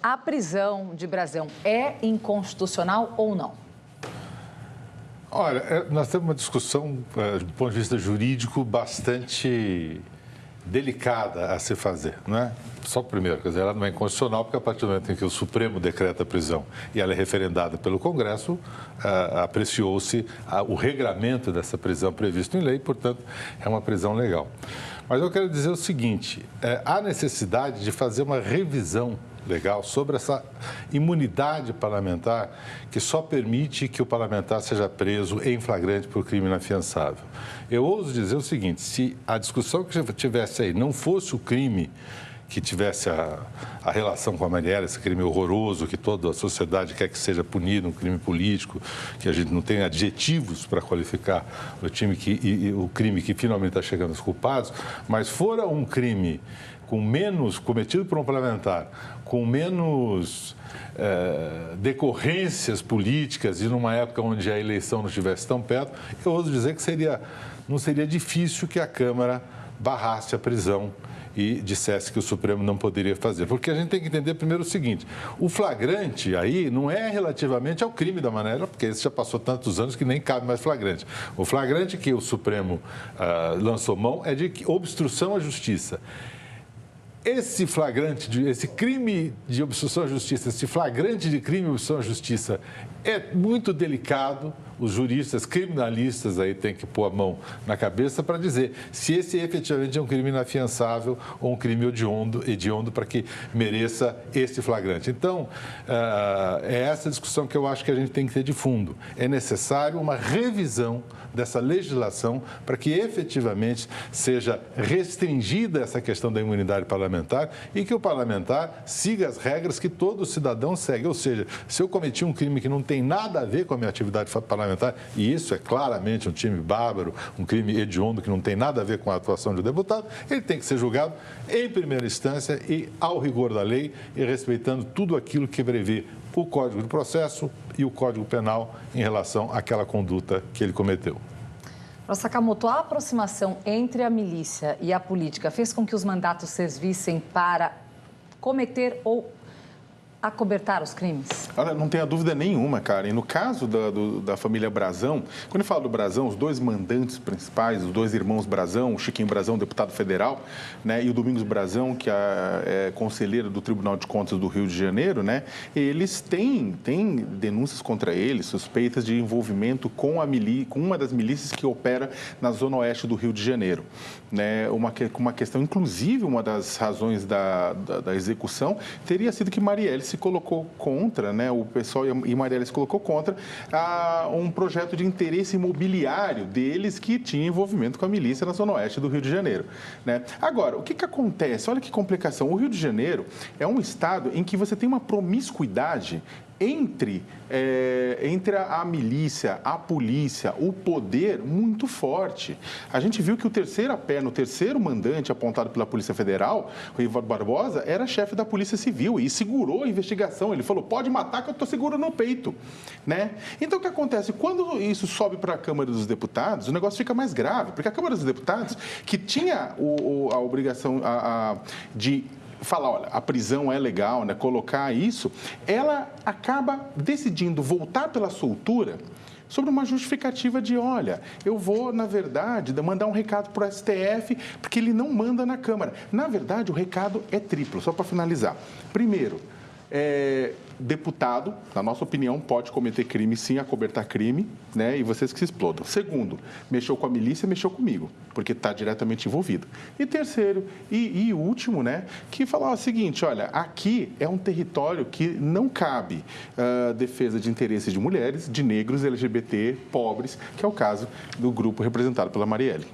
a prisão de Brazão é inconstitucional ou não? Olha, nós temos uma discussão, do ponto de vista jurídico, bastante delicada a se fazer, não é? Só primeiro, quer dizer, ela não é inconstitucional porque a partir do momento em que o Supremo decreta a prisão e ela é referendada pelo Congresso, apreciou-se o regramento dessa prisão previsto em lei, portanto, é uma prisão legal. Mas eu quero dizer o seguinte, há necessidade de fazer uma revisão legal sobre essa imunidade parlamentar que só permite que o parlamentar seja preso em flagrante por crime inafiançável. Eu ouso dizer o seguinte, se a discussão que tivesse aí não fosse o crime que tivesse a relação com a Marielle, esse crime horroroso que toda a sociedade quer que seja punido, um crime político, que a gente não tem adjetivos para qualificar o crime que finalmente está chegando aos culpados, mas fora um crime cometido por um parlamentar, com menos decorrências políticas e numa época onde a eleição não estivesse tão perto, eu ouso dizer que não seria difícil que a Câmara barrasse a prisão e dissesse que o Supremo não poderia fazer. Porque a gente tem que entender primeiro o seguinte, o flagrante aí não é relativamente ao crime da Marielle, porque esse já passou tantos anos que nem cabe mais flagrante. O flagrante que o Supremo lançou mão é de obstrução à justiça. Esse crime de obstrução à justiça, esse flagrante de crime de obstrução à justiça é muito delicado. Os juristas criminalistas aí têm que pôr a mão na cabeça para dizer se esse efetivamente é um crime inafiançável ou um crime hediondo para que mereça esse flagrante. Então, é essa discussão que eu acho que a gente tem que ter de fundo. É necessário uma revisão dessa legislação para que efetivamente seja restringida essa questão da imunidade parlamentar e que o parlamentar siga as regras que todo cidadão segue. Ou seja, se eu cometi um crime que não tem nada a ver com a minha atividade parlamentar, e isso é claramente um time bárbaro, um crime hediondo que não tem nada a ver com a atuação de um deputado, ele tem que ser julgado em primeira instância e ao rigor da lei e respeitando tudo aquilo que prevê o Código de Processo e o Código Penal em relação àquela conduta que ele cometeu. Sakamoto, a aproximação entre a milícia e a política fez com que os mandatos servissem para cometer ou acobertar os crimes? Olha, não tenha dúvida nenhuma, Karen. No caso da família Brazão, quando eu falo do Brazão, os dois mandantes principais, os dois irmãos Brazão, o Chiquinho Brazão, deputado federal, né, e o Domingos Brazão, que é conselheiro do Tribunal de Contas do Rio de Janeiro, né, eles têm denúncias contra eles, suspeitas de envolvimento com uma das milícias que opera na zona oeste do Rio de Janeiro. Né, uma questão, inclusive, uma das razões da execução teria sido que Marielle se colocou contra, né, o pessoal e Marielle se colocou contra um projeto de interesse imobiliário deles que tinha envolvimento com a milícia na zona oeste do Rio de Janeiro. Né? Agora, o que acontece? Olha que complicação. O Rio de Janeiro é um estado em que você tem uma promiscuidade entre a milícia, a polícia, o poder muito forte. A gente viu que o terceiro mandante apontado pela Polícia Federal, o Ivan Barbosa, era chefe da Polícia Civil e segurou a investigação. Ele falou, pode matar que eu estou seguro no peito. Né? Então, o que acontece? Quando isso sobe para a Câmara dos Deputados, o negócio fica mais grave, porque a Câmara dos Deputados, que tinha a obrigação de falar, olha, a prisão é legal, né? Colocar isso, ela acaba decidindo voltar pela soltura sobre uma justificativa de, olha, eu vou, na verdade, mandar um recado para o STF, porque ele não manda na Câmara. Na verdade, o recado é triplo, só para finalizar. Primeiro, deputado, na nossa opinião, pode cometer crime, sim, acobertar crime, né? E vocês que se explodam. Segundo, mexeu com a milícia, mexeu comigo, porque está diretamente envolvido. E terceiro, e último, né? Que falar o seguinte, olha, aqui é um território que não cabe defesa de interesses de mulheres, de negros, LGBT, pobres, que é o caso do grupo representado pela Marielle.